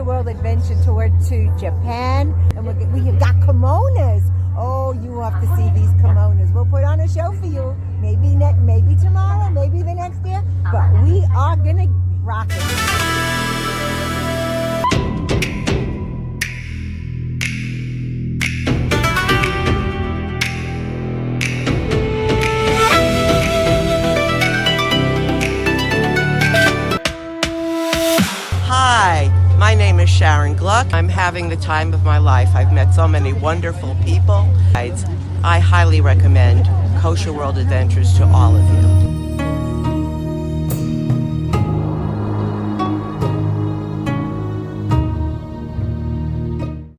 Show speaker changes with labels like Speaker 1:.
Speaker 1: World Adventure tour to Japan, and we have got kimonos. Oh, you have to see these kimonos. We'll put on a show for you. Maybe tomorrow, maybe the next year, but we are gonna rock it.
Speaker 2: Hi, my name is Sharon Gluck. I'm having the time of my life. I've met so many wonderful people. I highly recommend Kosher World Adventures to all of you.